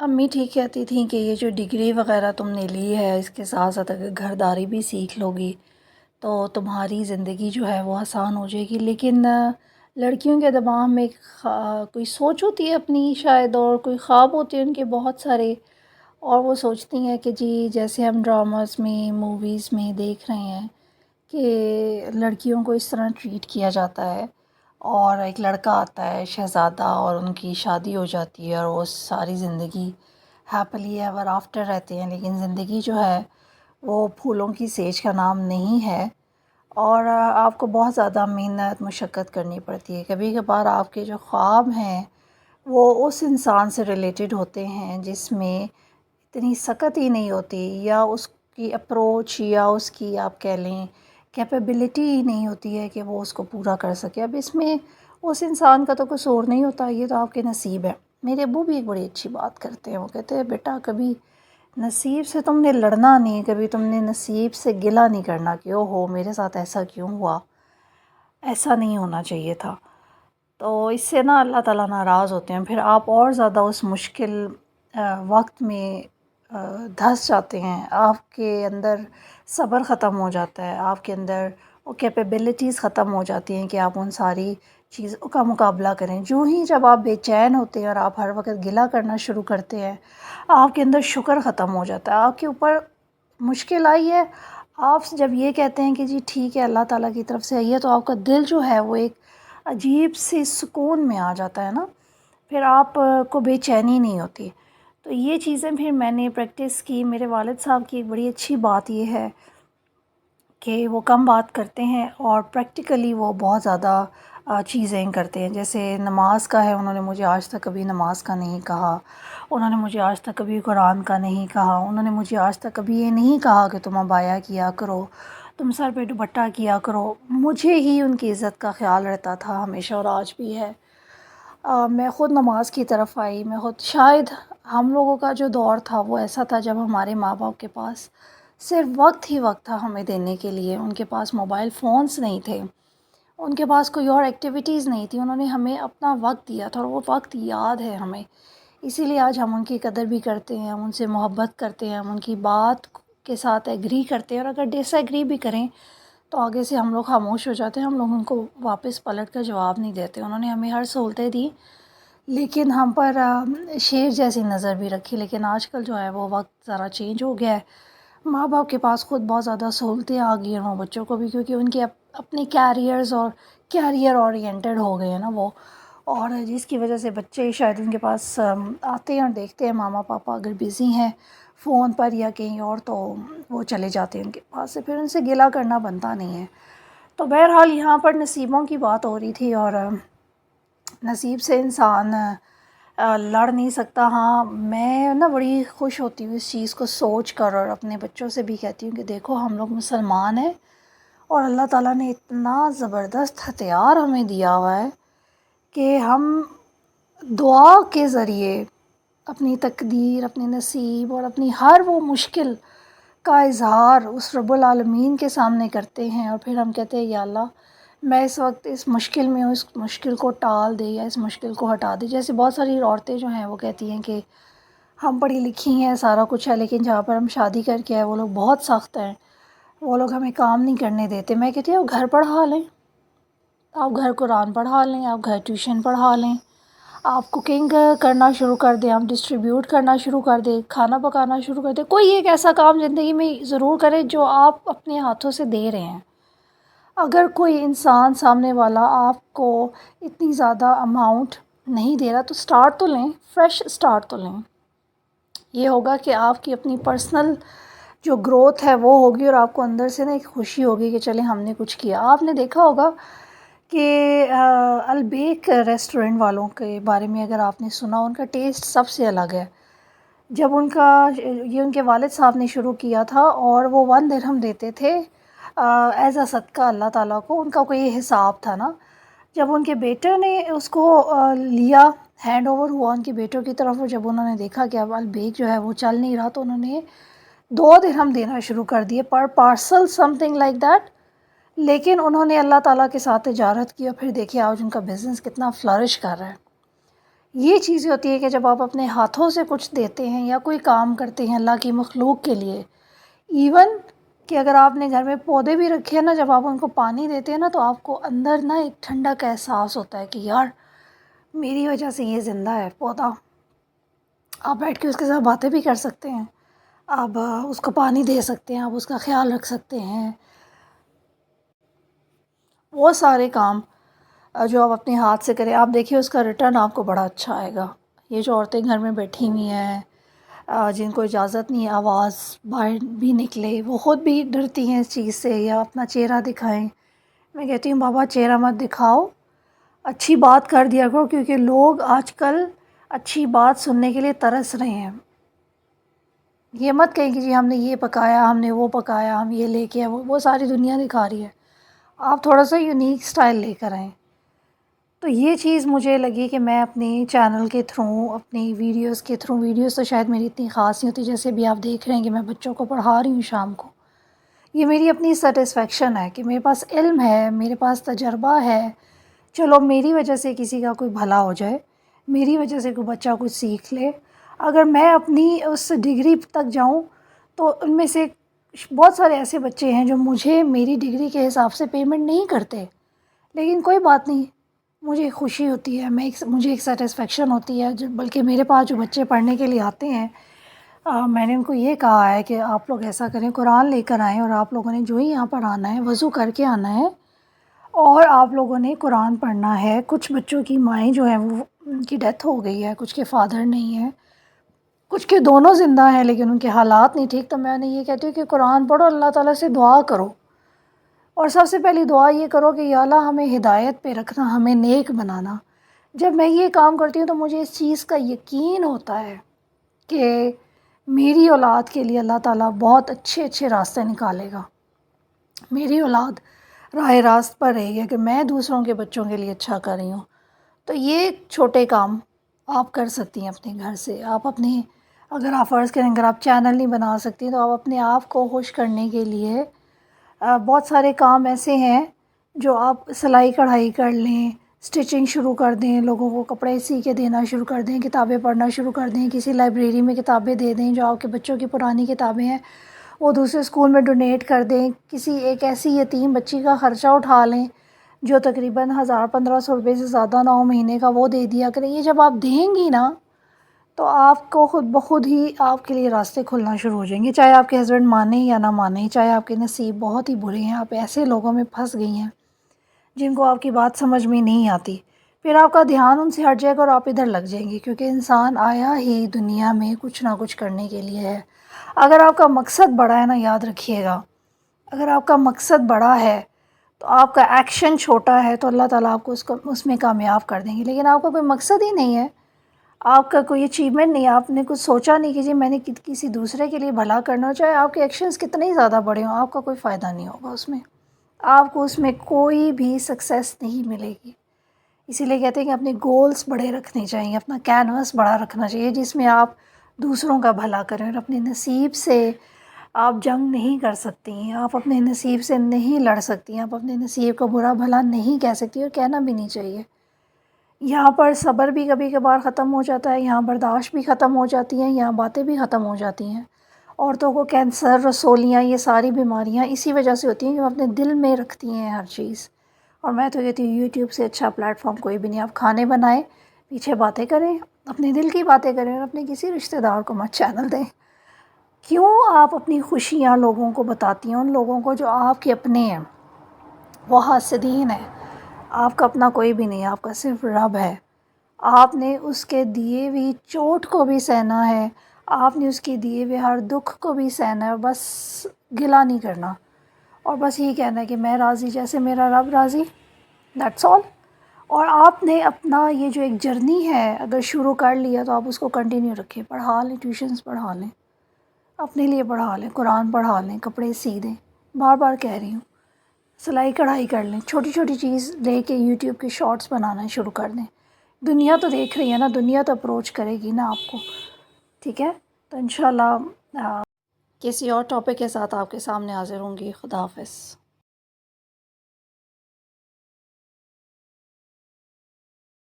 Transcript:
امی ٹھیک کہتی تھیں کہ یہ جو ڈگری وغیرہ تم نے لی ہے اس کے ساتھ ساتھ اگر گھرداری بھی سیکھ لو گی تو تمہاری زندگی جو ہے وہ آسان ہو جائے گی، لیکن لڑکیوں کے دماغ میں ایک کوئی سوچ ہوتی ہے اپنی شاید، اور کوئی خواب ہوتے ہیں ان کے بہت سارے، اور وہ سوچتی ہیں کہ جی جیسے ہم ڈراماز میں موویز میں دیکھ رہے ہیں کہ لڑکیوں کو اس طرح ٹریٹ کیا جاتا ہے، اور ایک لڑکا آتا ہے شہزادہ اور ان کی شادی ہو جاتی ہے اور وہ ساری زندگی ہیپلی ایور آفٹر رہتے ہیں، لیکن زندگی جو ہے وہ پھولوں کی سیج کا نام نہیں ہے، اور آپ کو بہت زیادہ محنت مشقت کرنی پڑتی ہے۔ کبھی کبھار آپ کے جو خواب ہیں وہ اس انسان سے ریلیٹڈ ہوتے ہیں جس میں اتنی سخت ہی نہیں ہوتی، یا اس کی اپروچ یا اس کی آپ کہہ لیں کیپیبلٹی ہی نہیں ہوتی ہے کہ وہ اس کو پورا کر سکے۔ اب اس میں اس انسان کا تو قصور نہیں ہوتا، یہ تو آپ کے نصیب ہے۔ میرے ابو بھی ایک بڑی اچھی بات کرتے ہیں، وہ کہتے ہیں بیٹا کبھی نصیب سے تم نے لڑنا نہیں، کبھی تم نے نصیب سے گلہ نہیں کرنا کہ او ہو میرے ساتھ ایسا کیوں ہوا، ایسا نہیں ہونا چاہیے تھا۔ تو اس سے نا اللہ تعالیٰ ناراض ہوتے ہیں، پھر آپ اور زیادہ اس مشکل وقت میں دھنس جاتے ہیں، آپ کے اندر صبر ختم ہو جاتا ہے، آپ کے اندر وہ کیپیبلٹیز ختم ہو جاتی ہیں کہ آپ ان ساری چیزوں کا مقابلہ کریں۔ جو ہی جب آپ بے چین ہوتے ہیں اور آپ ہر وقت گلہ کرنا شروع کرتے ہیں، آپ کے اندر شکر ختم ہو جاتا ہے۔ آپ کے اوپر مشکل آئی ہے، آپ جب یہ کہتے ہیں کہ جی ٹھیک ہے اللہ تعالیٰ کی طرف سے آئی ہے، تو آپ کا دل جو ہے وہ ایک عجیب سی سکون میں آ جاتا ہے نا، پھر آپ کو بے چینی نہیں ہوتی۔ تو یہ چیزیں پھر میں نے پریکٹس کی۔ میرے والد صاحب کی ایک بڑی اچھی بات یہ ہے کہ وہ کم بات کرتے ہیں اور پریکٹیکلی وہ بہت زیادہ چیزیں کرتے ہیں۔ جیسے نماز کا ہے، انہوں نے مجھے آج تک کبھی نماز کا نہیں کہا، انہوں نے مجھے آج تک کبھی قرآن کا نہیں کہا، انہوں نے مجھے آج تک کبھی یہ نہیں کہا کہ تم عبایا کیا کرو، تم سر پہ دوپٹہ کیا کرو۔ مجھے ہی ان کی عزت کا خیال رہتا تھا ہمیشہ، اور آج بھی ہے۔ میں خود نماز کی طرف آئی، میں خود شاید ہم لوگوں کا جو دور تھا وہ ایسا تھا جب ہمارے ماں باپ کے پاس صرف وقت ہی وقت تھا ہمیں دینے کے لیے، ان کے پاس موبائل فونز نہیں تھے، ان کے پاس کوئی اور ایکٹیویٹیز نہیں تھی، انہوں نے ہمیں اپنا وقت دیا تھا اور وہ وقت یاد ہے ہمیں۔ اسی لیے آج ہم ان کی قدر بھی کرتے ہیں، ہم ان سے محبت کرتے ہیں، ہم ان کی بات کے ساتھ ایگری کرتے ہیں، اور اگر ڈس ایگری بھی کریں تو آگے سے ہم لوگ خاموش ہو جاتے ہیں، ہم لوگ ان کو واپس پلٹ کر جواب نہیں دیتے۔ انہوں نے ہمیں ہر سہولتیں دی لیکن ہم پر شیر جیسی نظر بھی رکھی، لیکن آج کل جو ہے وہ وقت ذرا چینج ہو گیا ہے، ماں باپ کے پاس خود بہت زیادہ سہولتیں آ گئی ہیں وہ بچوں کو بھی، کیونکہ ان کے اپنے کیریئرز اور کیریئر اورینٹڈ ہو گئے ہیں نا وہ، اور جس کی وجہ سے بچے شاید ان کے پاس آتے ہیں اور دیکھتے ہیں ماما پاپا اگر بزی ہیں فون پر یا کہیں اور، تو وہ چلے جاتے ہیں ان کے پاس سے، پھر ان سے گلہ کرنا بنتا نہیں ہے۔ تو بہرحال یہاں پر نصیبوں کی بات ہو رہی تھی، اور نصیب سے انسان لڑ نہیں سکتا۔ ہاں میں نا بڑی خوش ہوتی ہوں اس چیز کو سوچ کر، اور اپنے بچوں سے بھی کہتی ہوں کہ دیکھو ہم لوگ مسلمان ہیں اور اللہ تعالیٰ نے اتنا زبردست ہتھیار ہمیں دیا ہوا ہے کہ ہم دعا کے ذریعے اپنی تقدیر، اپنے نصیب اور اپنی ہر وہ مشکل کا اظہار اس رب العالمین کے سامنے کرتے ہیں، اور پھر ہم کہتے ہیں یا اللہ میں اس وقت اس مشکل میں ہوں، اس مشکل کو ٹال دے یا اس مشکل کو ہٹا دے۔ جیسے بہت ساری عورتیں جو ہیں وہ کہتی ہیں کہ ہم پڑھی لکھی ہیں، سارا کچھ ہے، لیکن جہاں پر ہم شادی کر کے آئے وہ لوگ بہت سخت ہیں، وہ لوگ ہمیں کام نہیں کرنے دیتے۔ میں کہتی ہوں آپ گھر پڑھا لیں، آپ گھر قرآن پڑھا لیں، آپ گھر ٹیوشن پڑھا لیں، آپ کوکنگ کرنا شروع کر دیں، آپ ڈسٹریبیوٹ کرنا شروع کر دیں، کھانا پکانا شروع کر دیں، کوئی ایک ایسا کام زندگی میں ضرور کریں جو آپ اپنے ہاتھوں سے دے رہے ہیں۔ اگر کوئی انسان سامنے والا آپ کو اتنی زیادہ اماؤنٹ نہیں دے رہا تو سٹارٹ تو لیں، فریش سٹارٹ تو لیں۔ یہ ہوگا کہ آپ کی اپنی پرسنل جو گروتھ ہے وہ ہوگی، اور آپ کو اندر سے نا ایک خوشی ہوگی کہ چلیں ہم نے کچھ کیا۔ آپ نے دیکھا ہوگا کہ البیک ریسٹورنٹ والوں کے بارے میں اگر آپ نے سنا، ان کا ٹیسٹ سب سے الگ ہے۔ جب یہ ان کے والد صاحب نے شروع کیا تھا، اور وہ 1 درہم دیتے تھے ایز اے صدقہ اللہ تعالیٰ کو، ان کا کوئی حساب تھا نا۔ جب ان کے بیٹے نے اس کو لیا، ہینڈ اوور ہوا ان کے بیٹوں کی طرف، اور جب انہوں نے دیکھا کہ اب البیک جو ہے وہ چل نہیں رہا، تو انہوں نے 2 درہم دینا شروع کر دیے پر parcel, some thing like that. لیکن انہوں نے اللہ تعالیٰ کے ساتھ تجارت کی، اور پھر دیکھیے آج ان کا بزنس کتنا فلرش کر رہا ہے۔ یہ چیزیں ہوتی ہے کہ جب آپ اپنے ہاتھوں سے کچھ دیتے ہیں یا کوئی کام کرتے ہیں اللہ کی مخلوق کے لیے، ایون کہ اگر آپ نے گھر میں پودے بھی رکھے ہیں نا، جب آپ ان کو پانی دیتے ہیں نا تو آپ کو اندر نا ایک ٹھنڈا کا احساس ہوتا ہے کہ یار میری وجہ سے یہ زندہ ہے پودا. آپ بیٹھ کے اس کے ساتھ باتیں بھی کر سکتے ہیں، آپ اس کو پانی دے سکتے ہیں، آپ اس کا خیال رکھ سکتے ہیں. وہ سارے کام جو آپ اپنے ہاتھ سے کریں، آپ دیکھیے اس کا ریٹرن آپ کو بڑا اچھا آئے گا. یہ جو عورتیں گھر میں بیٹھی ہوئی ہیں، جن کو اجازت نہیں ہے آواز باہر بھی نکلے، وہ خود بھی ڈرتی ہیں اس چیز سے یا اپنا چہرہ دکھائیں. میں کہتی ہوں بابا چہرہ مت دکھاؤ، اچھی بات کر دیا کرو، کیونکہ لوگ آج کل اچھی بات سننے کے لیے ترس رہے ہیں. یہ مت کہیں کہ جی ہم نے یہ پکایا، ہم نے وہ پکایا، ہم یہ لے کے وہ ساری دنیا دکھا رہی ہے. آپ تھوڑا سا یونیک سٹائل لے کر آئیں. تو یہ چیز مجھے لگی کہ میں اپنے چینل کے تھرو، اپنی ویڈیوز کے تھرو، ویڈیوز تو شاید میری اتنی خاص نہیں ہوتی، جیسے بھی آپ دیکھ رہے ہیں کہ میں بچوں کو پڑھا رہی ہوں شام کو. یہ میری اپنی سیٹسفیکشن ہے کہ میرے پاس علم ہے، میرے پاس تجربہ ہے. چلو میری وجہ سے کسی کا کوئی بھلا ہو جائے، میری وجہ سے کوئی بچہ کچھ سیکھ لے. اگر میں اپنی اس ڈگری تک جاؤں تو ان میں سے بہت سارے ایسے بچے ہیں جو مجھے میری ڈگری کے حساب سے پیمنٹ نہیں کرتے، لیکن کوئی بات نہیں، مجھے خوشی ہوتی ہے، مجھے ایک سیٹسفیکشن ہوتی ہے. بلکہ میرے پاس جو بچے پڑھنے کے لیے آتے ہیں، میں نے ان کو یہ کہا ہے کہ آپ لوگ ایسا کریں، قرآن لے کر آئیں، اور آپ لوگوں نے جو ہی یہاں پر آنا ہے وضو کر کے آنا ہے اور آپ لوگوں نے قرآن پڑھنا ہے. کچھ بچوں کی مائیں جو ہیں وہ ان کی ڈیتھ ہو گئی ہے، کچھ کے فادر نہیں ہیں، کچھ کے دونوں زندہ ہیں لیکن ان کے حالات نہیں ٹھیک. تو میں نے یہ کہتی ہوں کہ قرآن پڑھو، اللہ تعالیٰ سے دعا کرو، اور سب سے پہلی دعا یہ کرو کہ یا اللہ ہمیں ہدایت پہ رکھنا، ہمیں نیک بنانا. جب میں یہ کام کرتی ہوں تو مجھے اس چیز کا یقین ہوتا ہے کہ میری اولاد کے لیے اللہ تعالیٰ بہت اچھے اچھے راستے نکالے گا. میری اولاد راہ راست پر رہے گی کہ میں دوسروں کے بچوں کے لیے اچھا کر رہی ہوں. تو یہ چھوٹے کام آپ کر سکتی ہیں اپنے گھر سے. آپ اپنے، اگر آپ فرض کریں اگر آپ چینل نہیں بنا سکتی تو آپ اپنے آپ کو خوش کرنے کے لیے بہت سارے کام ایسے ہیں جو آپ سلائی کڑھائی کر لیں، سٹچنگ شروع کر دیں، لوگوں کو کپڑے سی کے دینا شروع کر دیں، کتابیں پڑھنا شروع کر دیں، کسی لائبریری میں کتابیں دے دیں، جو آپ کے بچوں کی پرانی کتابیں ہیں وہ دوسرے اسکول میں ڈونیٹ کر دیں. کسی ایک ایسی یتیم بچی کا خرچہ اٹھا لیں جو تقریباً 1500 روپے سے زیادہ نہ ہو مہینے کا، وہ دے دیا کریں. یہ جب آپ دیں گی نا تو آپ کو خود بخود ہی آپ کے لیے راستے کھلنا شروع ہو جائیں گے. چاہے آپ کے ہسبینڈ مانیں یا نہ مانیں، چاہے آپ کے نصیب بہت ہی برے ہیں، آپ ایسے لوگوں میں پھنس گئی ہیں جن کو آپ کی بات سمجھ میں نہیں آتی، پھر آپ کا دھیان ان سے ہٹ جائے گا اور آپ ادھر لگ جائیں گے. کیونکہ انسان آیا ہی دنیا میں کچھ نہ کچھ کرنے کے لیے ہے. اگر آپ کا مقصد بڑا ہے نا، یاد رکھیے گا، اگر آپ کا مقصد بڑا ہے تو آپ کا ایکشن چھوٹا ہے تو اللہ تعالیٰ آپ کو اس میں کامیاب کر دیں گے. لیکن آپ کا کوئی مقصد ہی نہیں ہے، آپ کا کوئی اچیومنٹ نہیں ہے، آپ نے کچھ سوچا نہیں کہ جی میں نے کسی دوسرے کے لیے بھلا کرنا ہو، چاہے آپ کے ایکشنز کتنے ہی زیادہ بڑے ہوں، آپ کا کوئی فائدہ نہیں ہوگا اس میں، آپ کو اس میں کوئی بھی سکسیس نہیں ملے گی. اسی لیے کہتے ہیں کہ اپنے گولز بڑے رکھنے چاہیے، اپنا کینوس بڑا رکھنا چاہیے جس میں آپ دوسروں کا بھلا کریں. اور اپنے نصیب سے آپ جنگ نہیں کر سکتی، آپ اپنے نصیب سے نہیں لڑ سکتی، آپ اپنے نصیب کو برا بھلا نہیں کہہ سکتی، اور کہنا بھی نہیں چاہیے. یہاں پر صبر بھی کبھی کبھار ختم ہو جاتا ہے، یہاں برداشت بھی ختم ہو جاتی ہیں، یہاں باتیں بھی ختم ہو جاتی ہیں. عورتوں کو کینسر، رسولیاں، یہ ساری بیماریاں اسی وجہ سے ہوتی ہیں کہ وہ اپنے دل میں رکھتی ہیں ہر چیز. اور میں تو کہتی ہوں یوٹیوب سے اچھا پلیٹ فارم کوئی بھی نہیں. آپ کھانے بنائیں، پیچھے باتیں کریں، اپنے دل کی باتیں کریں، اور اپنے کسی رشتہ دار کو مت چینل دیں. کیوں آپ اپنی خوشیاں لوگوں کو بتاتی ہیں، ان لوگوں کو جو آپ کے اپنے ہیں، وہ حاسدین ہیں. آپ کا اپنا کوئی بھی نہیں ہے، آپ کا صرف رب ہے. آپ نے اس کے دیے ہوئی چوٹ کو بھی سہنا ہے، آپ نے اس کے دیے ہوئے ہر دکھ کو بھی سہنا ہے. بس گلہ نہیں کرنا، اور بس یہی کہنا ہے کہ میں راضی جیسے میرا رب راضی، دیٹس آل. اور آپ نے اپنا یہ جو ایک جرنی ہے اگر شروع کر لیا تو آپ اس کو کنٹینیو رکھیں. پڑھا لیں، ٹیوشنز پڑھا لیں، اپنے لیے پڑھا لیں، قرآن پڑھا لیں، کپڑے سی دیں. بار بار کہہ رہی ہوں، سلائی کڑھائی کر لیں، چھوٹی چھوٹی چیز لے کے یوٹیوب کے شارٹس بنانا شروع کر دیں. دنیا تو دیکھ رہی ہے نا، دنیا تو اپروچ کرے گی نا آپ کو، ٹھیک ہے. تو انشاءاللہ کسی اور ٹاپک کے ساتھ آپ کے سامنے حاضر ہوں گی. خدا حافظ.